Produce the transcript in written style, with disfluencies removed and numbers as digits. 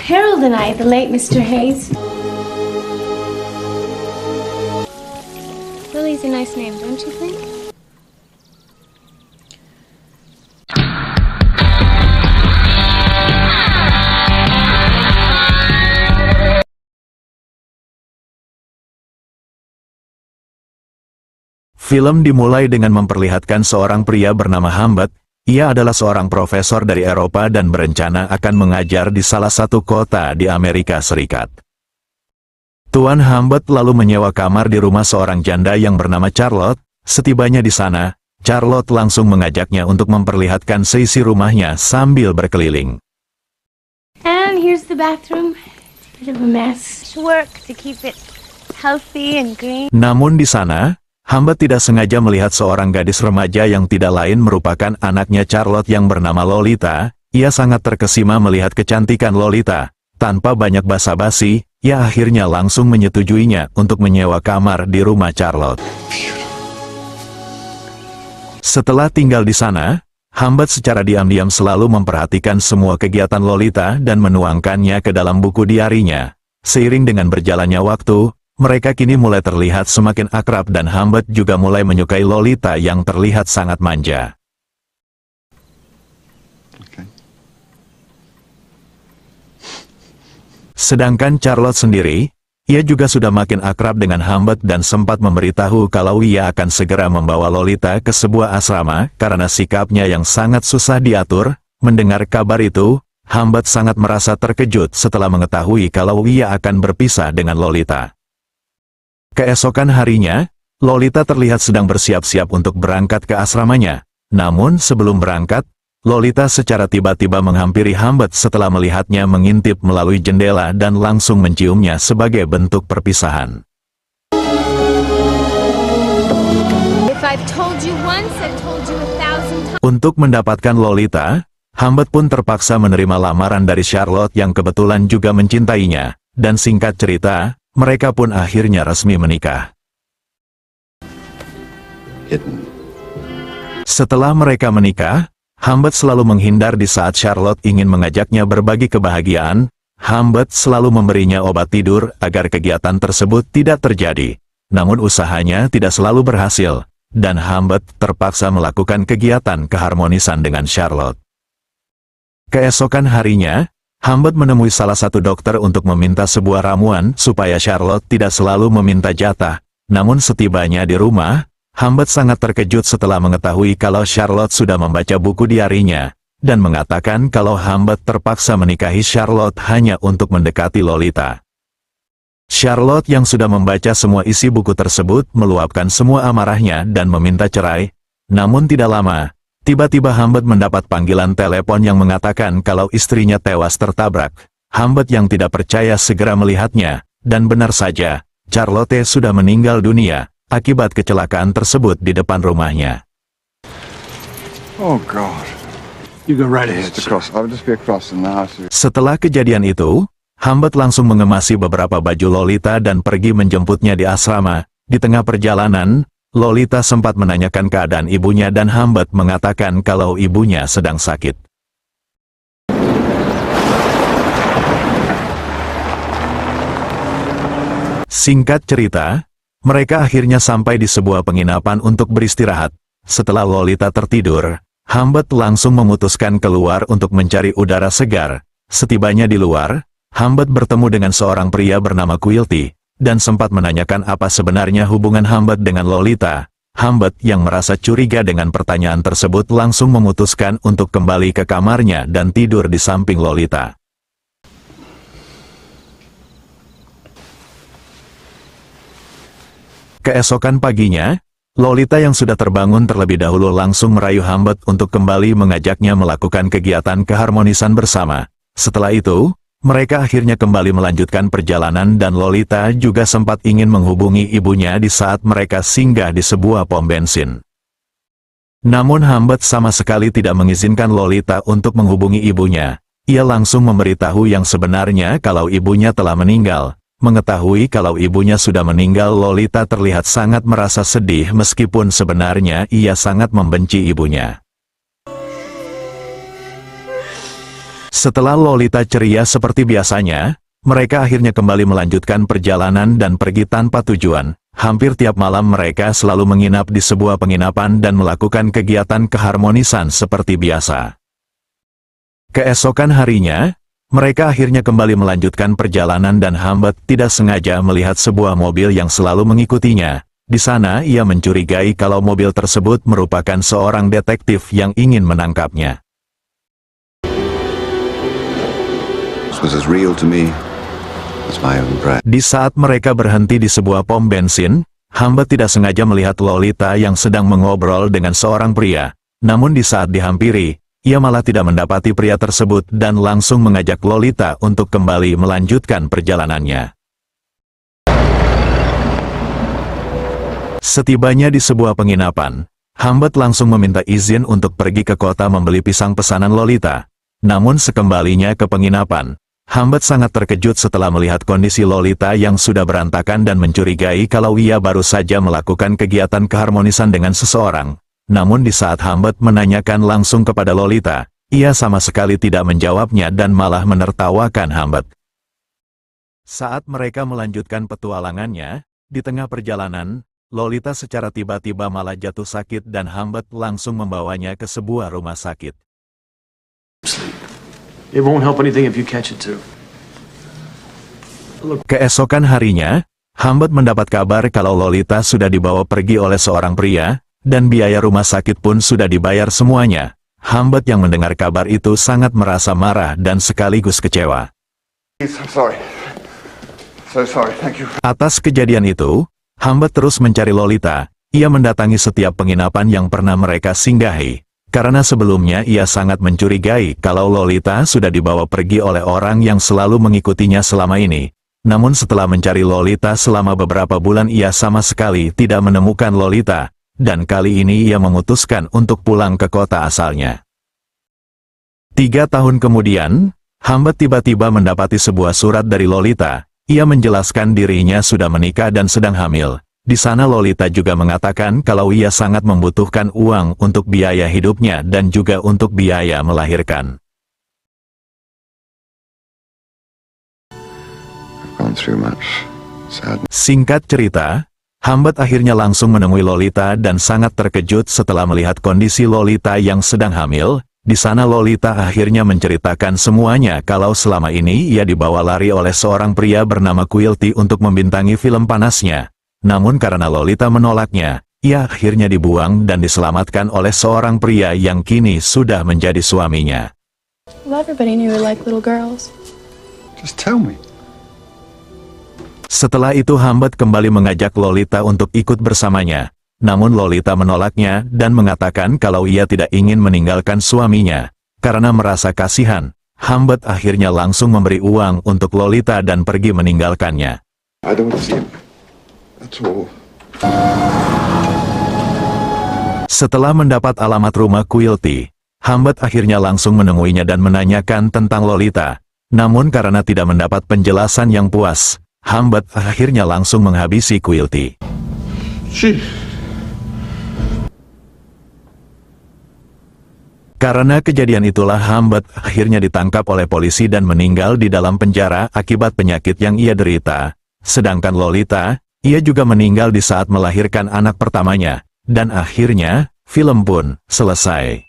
Harold and I, the late Mr. Hayes. Lily's a nice name, don't you think? Film dimulai dengan memperlihatkan seorang pria bernama Humbert. Ia adalah seorang profesor dari Eropa dan berencana akan mengajar di salah satu kota di Amerika Serikat. Tuan Humbert lalu menyewa kamar di rumah seorang janda yang bernama Charlotte. Setibanya di sana, Charlotte langsung mengajaknya untuk memperlihatkan seisi rumahnya sambil berkeliling. And here's the bathroom. Bit of a mess. Work to keep it healthy and green. Namun di sana, Humbert tidak sengaja melihat seorang gadis remaja yang tidak lain merupakan anaknya Charlotte yang bernama Lolita. Ia sangat terkesima melihat kecantikan Lolita. Tanpa banyak basa-basi, ia akhirnya langsung menyetujuinya untuk menyewa kamar di rumah Charlotte. Setelah tinggal di sana, Humbert secara diam-diam selalu memperhatikan semua kegiatan Lolita dan menuangkannya ke dalam buku diarinya. Seiring dengan berjalannya waktu, mereka kini mulai terlihat semakin akrab dan Humbert juga mulai menyukai Lolita yang terlihat sangat manja. Sedangkan Charlotte sendiri, ia juga sudah makin akrab dengan Humbert dan sempat memberitahu kalau ia akan segera membawa Lolita ke sebuah asrama karena sikapnya yang sangat susah diatur. Mendengar kabar itu, Humbert sangat merasa terkejut setelah mengetahui kalau ia akan berpisah dengan Lolita. Keesokan harinya, Lolita terlihat sedang bersiap-siap untuk berangkat ke asramanya. Namun sebelum berangkat, Lolita secara tiba-tiba menghampiri Humbert setelah melihatnya mengintip melalui jendela dan langsung menciumnya sebagai bentuk perpisahan. Untuk mendapatkan Lolita, Humbert pun terpaksa menerima lamaran dari Charlotte yang kebetulan juga mencintainya, dan singkat cerita, mereka pun akhirnya resmi menikah. Setelah mereka menikah, Humbert selalu menghindar di saat Charlotte ingin mengajaknya berbagi kebahagiaan. Humbert selalu memberinya obat tidur agar kegiatan tersebut tidak terjadi. Namun usahanya tidak selalu berhasil, dan Humbert terpaksa melakukan kegiatan keharmonisan dengan Charlotte. Keesokan harinya, Humbert menemui salah satu dokter untuk meminta sebuah ramuan supaya Charlotte tidak selalu meminta jatah. Namun setibanya di rumah, Humbert sangat terkejut setelah mengetahui kalau Charlotte sudah membaca buku diarinya, dan mengatakan kalau Humbert terpaksa menikahi Charlotte hanya untuk mendekati Lolita. Charlotte yang sudah membaca semua isi buku tersebut meluapkan semua amarahnya dan meminta cerai. Namun tidak lama, tiba-tiba Humbert mendapat panggilan telepon yang mengatakan kalau istrinya tewas tertabrak. Humbert yang tidak percaya segera melihatnya, dan benar saja, Charlotte sudah meninggal dunia akibat kecelakaan tersebut di depan rumahnya. Oh God. You go right ahead. I'll just be across the house. Setelah kejadian itu, Humbert langsung mengemasi beberapa baju Lolita dan pergi menjemputnya di asrama. Di tengah perjalanan, Lolita sempat menanyakan keadaan ibunya dan Humbert mengatakan kalau ibunya sedang sakit. Singkat cerita, mereka akhirnya sampai di sebuah penginapan untuk beristirahat. Setelah Lolita tertidur, Humbert langsung memutuskan keluar untuk mencari udara segar. Setibanya di luar, Humbert bertemu dengan seorang pria bernama Quilty, dan sempat menanyakan apa sebenarnya hubungan Humbert dengan Lolita. Humbert yang merasa curiga dengan pertanyaan tersebut langsung memutuskan untuk kembali ke kamarnya dan tidur di samping Lolita. Keesokan paginya, Lolita yang sudah terbangun terlebih dahulu langsung merayu Humbert untuk kembali mengajaknya melakukan kegiatan keharmonisan bersama. Setelah itu, mereka akhirnya kembali melanjutkan perjalanan dan Lolita juga sempat ingin menghubungi ibunya di saat mereka singgah di sebuah pom bensin. Namun Humbert sama sekali tidak mengizinkan Lolita untuk menghubungi ibunya. Ia langsung memberitahu yang sebenarnya kalau ibunya telah meninggal. Mengetahui kalau ibunya sudah meninggal, Lolita terlihat sangat merasa sedih meskipun sebenarnya ia sangat membenci ibunya. Setelah Lolita ceria seperti biasanya, mereka akhirnya kembali melanjutkan perjalanan dan pergi tanpa tujuan. Hampir tiap malam mereka selalu menginap di sebuah penginapan dan melakukan kegiatan keharmonisan seperti biasa. Keesokan harinya, mereka akhirnya kembali melanjutkan perjalanan dan Humbert tidak sengaja melihat sebuah mobil yang selalu mengikutinya. Di sana ia mencurigai kalau mobil tersebut merupakan seorang detektif yang ingin menangkapnya. This was as real to me as my own breath. Di saat mereka berhenti di sebuah pom bensin, Humbert tidak sengaja melihat Lolita yang sedang mengobrol dengan seorang pria. Namun di saat dihampiri, ia malah tidak mendapati pria tersebut dan langsung mengajak Lolita untuk kembali melanjutkan perjalanannya. Setibanya di sebuah penginapan, Humbert langsung meminta izin untuk pergi ke kota membeli pisang pesanan Lolita. Namun sekembalinya ke penginapan, Humbert sangat terkejut setelah melihat kondisi Lolita yang sudah berantakan dan mencurigai kalau ia baru saja melakukan kegiatan keharmonisan dengan seseorang. Namun di saat Humbert menanyakan langsung kepada Lolita, ia sama sekali tidak menjawabnya dan malah menertawakan Humbert. Saat mereka melanjutkan petualangannya, di tengah perjalanan, Lolita secara tiba-tiba malah jatuh sakit dan Humbert langsung membawanya ke sebuah rumah sakit. It won't help anything if you catch it too. Keesokan harinya, Humbert mendapat kabar kalau Lolita sudah dibawa pergi oleh seorang pria, dan biaya rumah sakit pun sudah dibayar semuanya. Humbert yang mendengar kabar itu sangat merasa marah dan sekaligus kecewa. I'm sorry. So sorry, thank you. Atas kejadian itu, Humbert terus mencari Lolita. Ia mendatangi setiap penginapan yang pernah mereka singgahi. Karena sebelumnya ia sangat mencurigai kalau Lolita sudah dibawa pergi oleh orang yang selalu mengikutinya selama ini. Namun setelah mencari Lolita selama beberapa bulan ia sama sekali tidak menemukan Lolita, dan kali ini ia memutuskan untuk pulang ke kota asalnya. 3 tahun kemudian, Humbert tiba-tiba mendapati sebuah surat dari Lolita. Ia menjelaskan dirinya sudah menikah dan sedang hamil. Di sana Lolita juga mengatakan kalau ia sangat membutuhkan uang untuk biaya hidupnya dan juga untuk biaya melahirkan. Singkat cerita, Humbert akhirnya langsung menemui Lolita dan sangat terkejut setelah melihat kondisi Lolita yang sedang hamil. Di sana Lolita akhirnya menceritakan semuanya kalau selama ini ia dibawa lari oleh seorang pria bernama Quilty untuk membintangi film panasnya. Namun karena Lolita menolaknya, ia akhirnya dibuang dan diselamatkan oleh seorang pria yang kini sudah menjadi suaminya. Well, everybody knew we like little girls. Just tell me. Setelah itu Humbert kembali mengajak Lolita untuk ikut bersamanya. Namun Lolita menolaknya dan mengatakan kalau ia tidak ingin meninggalkan suaminya. Karena merasa kasihan, Humbert akhirnya langsung memberi uang untuk Lolita dan pergi meninggalkannya. I don't see him. That's all. Setelah mendapat alamat rumah Quilty, Humbert akhirnya langsung menemuinya dan menanyakan tentang Lolita. Namun karena tidak mendapat penjelasan yang puas, Humbert akhirnya langsung menghabisi Quilty. Karena kejadian itulah Humbert akhirnya ditangkap oleh polisi dan meninggal di dalam penjara akibat penyakit yang ia derita. Sedangkan Lolita, ia juga meninggal di saat melahirkan anak pertamanya, dan akhirnya, film pun selesai.